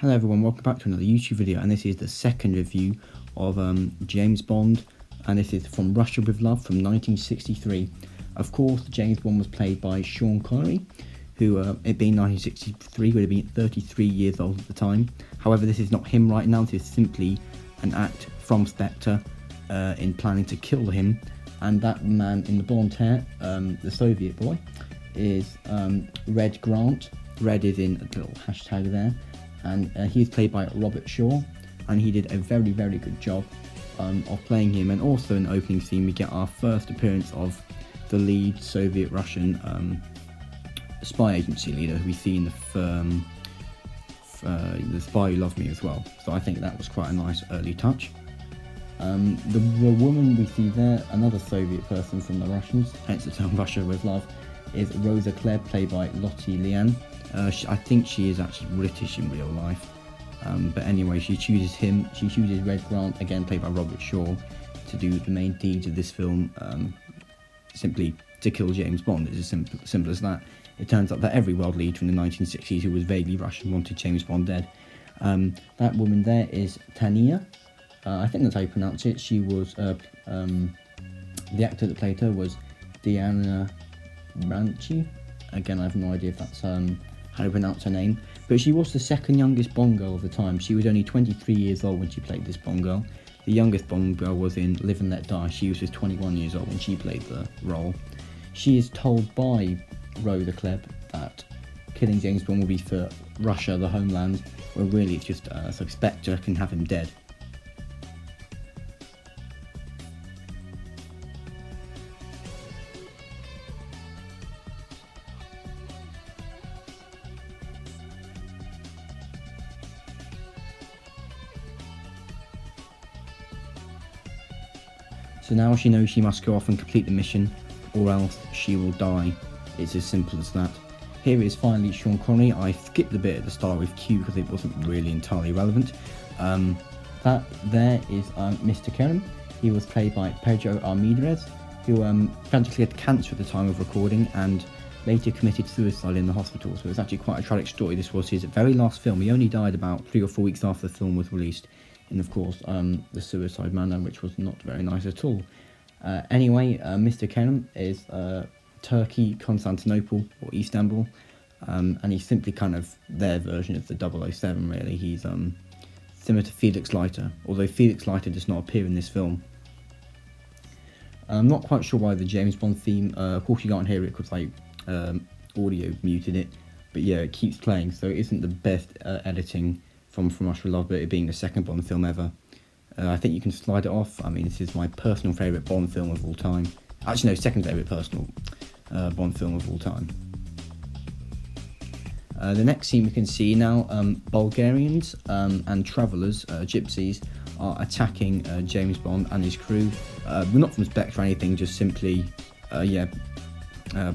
Hello everyone, welcome back to another YouTube video, and this is the second review of James Bond, and this is From Russia with Love from 1963. Of course, James Bond was played by Sean Connery, who, it being 1963, would have been 33 years old at the time. However, this is not him right now, this is simply an act from Spectre in planning to kill him, and that man in the blonde hair, the Soviet boy, is Red Grant. Red is in a little hashtag there. And he is played by Robert Shaw, and he did a very, very good job of playing him. And also in the opening scene, we get our first appearance of the lead Soviet-Russian spy agency leader, who we see in the Spy Who Loved Me as well. So I think that was quite a nice early touch. The woman we see there, another Soviet person from the Russians, hence the term Russia with Love, is Rosa Klebb, played by Lottie Liane. I think she is actually British in real life, but anyway, she chooses Red Grant, again played by Robert Shaw, to do the main deeds of this film, simply to kill James Bond. It's as simple as that. It turns out that every world leader in the 1960s who was vaguely Russian wanted James Bond dead. That woman there is Tania, I think that's how you pronounce it. She was, the actor that played her was Diana Ranchi. Again, I have no idea if that's how to pronounce her name, but she was the second youngest Bond girl of the time. She was only 23 years old when she played this Bond girl. The youngest Bond girl was in Live and Let Die. She was just 21 years old when she played the role. She is told by Rosa Klebb that killing James Bond will be for Russia, the homeland, where really it's just so Spectre can have him dead. So now she knows she must go off and complete the mission, or else she will die. It's as simple as that. Here is finally Sean Connery. I skipped a bit at the start with Q because it wasn't really entirely relevant. That there is Mr. Kerem. He was played by Pedro Armendariz, who tragically had cancer at the time of recording and later committed suicide in the hospital. So it's actually quite a tragic story. This was his very last film. He only died about 3 or 4 weeks after the film was released. And of course, the suicide manner, which was not very nice at all. Anyway, Mr. Kerem is Turkey, Constantinople, or Istanbul, and he's simply kind of their version of the 007, really. He's similar to Felix Leiter, although Felix Leiter does not appear in this film. I'm not quite sure why the James Bond theme, of course you can't hear it because audio muted it, but yeah, it keeps playing, so it isn't the best editing from Russia with Love, but it being the second Bond film ever. I think you can slide it off. I mean, this is my personal favourite Bond film of all time. Actually, no, second favourite personal Bond film of all time. The next scene we can see now, Bulgarians and travellers, gypsies, are attacking James Bond and his crew. Not from Spectre or anything, just simply,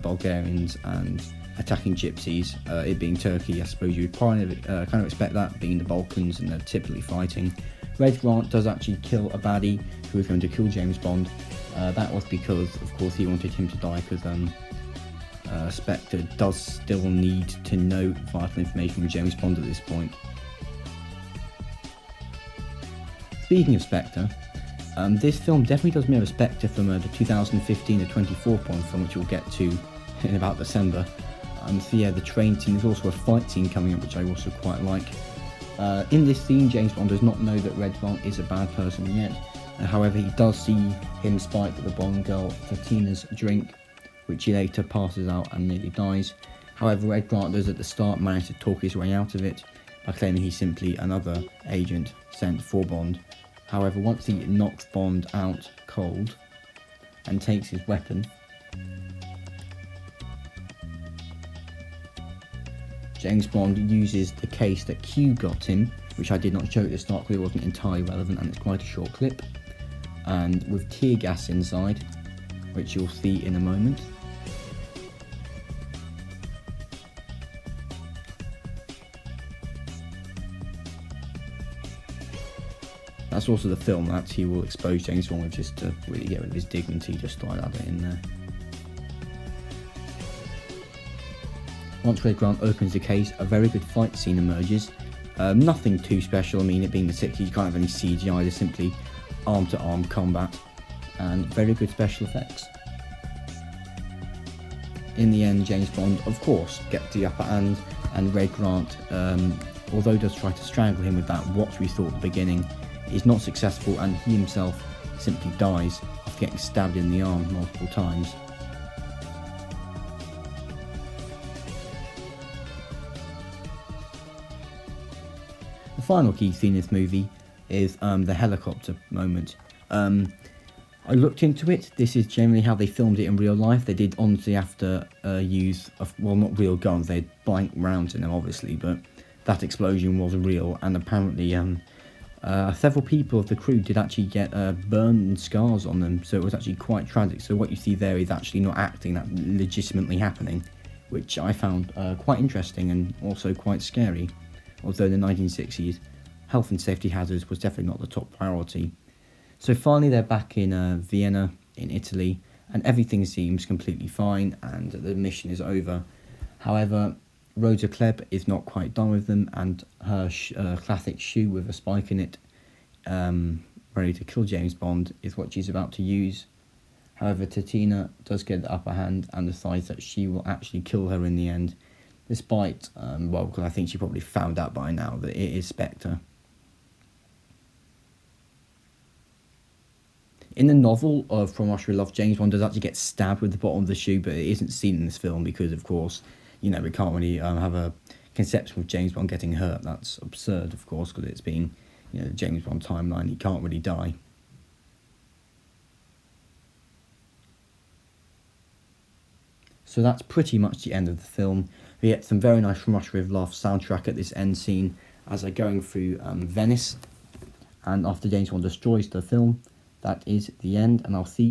Bulgarians and attacking gypsies, it being Turkey. I suppose you would kind of expect that, being the Balkans and they're typically fighting. Red Grant does actually kill a baddie who was going to kill James Bond. That was because, of course, he wanted him to die, because Spectre does still need to know vital information from James Bond at this point. Speaking of Spectre, this film definitely does mirror Spectre from the 2015 The 24 Bond film, which we'll get to in about December. So yeah, the train scene, there's also a fight scene coming up, which I also quite like. In this scene, James Bond does not know that Red Grant is a bad person yet. However, he does see him spike the Bond girl Fatina's drink, which he later passes out and nearly dies. However, Red Grant does at the start manage to talk his way out of it by claiming he's simply another agent sent for Bond. However, once he knocks Bond out cold and takes his weapon, James Bond uses the case that Q got him, which I did not show at the start because it wasn't entirely relevant and it's quite a short clip, and with tear gas inside, which you'll see in a moment. That's also the film that he will expose James Bond with, just to really get rid of his dignity, just to add it in there. Once Red Grant opens the case, a very good fight scene emerges, Nothing too special. I mean, it being the 60s, you can't have any CGI. There's simply arm-to-arm combat and very good special effects. In the end, James Bond, of course, gets the upper hand, and Red Grant, although does try to strangle him with that watch we thought at the beginning, is not successful, and he himself simply dies after getting stabbed in the arm multiple times. The final key scene in this movie is the helicopter moment. I looked into it. This is generally how they filmed it in real life. They did honestly have to use, well, not real guns, they had blank rounds in them obviously, but that explosion was real, and apparently several people of the crew did actually get burn and scars on them, so it was actually quite tragic. So what you see there is actually not acting, that's legitimately happening, which I found quite interesting and also quite scary. Although in the 1960s, health and safety hazards was definitely not the top priority. So finally they're back in Vienna, in Italy, and everything seems completely fine and the mission is over. However, Rosa Klebb is not quite done with them, and her classic shoe with a spike in it, ready to kill James Bond, is what she's about to use. However, Titina does get the upper hand and decides that she will actually kill her in the end, despite, well, because I think she probably found out by now that it is Spectre. In the novel of From Russia with Love, James Bond does actually get stabbed with the bottom of the shoe, but it isn't seen in this film because, of course, you know, we can't really have a conception of James Bond getting hurt. That's absurd, of course, because it's been, you know, the James Bond timeline. He can't really die. So that's pretty much the end of the film. We get some very nice From Russia with Love soundtrack at this end scene as they're going through Venice, and after James Bond destroys the film. That is the end, and I'll see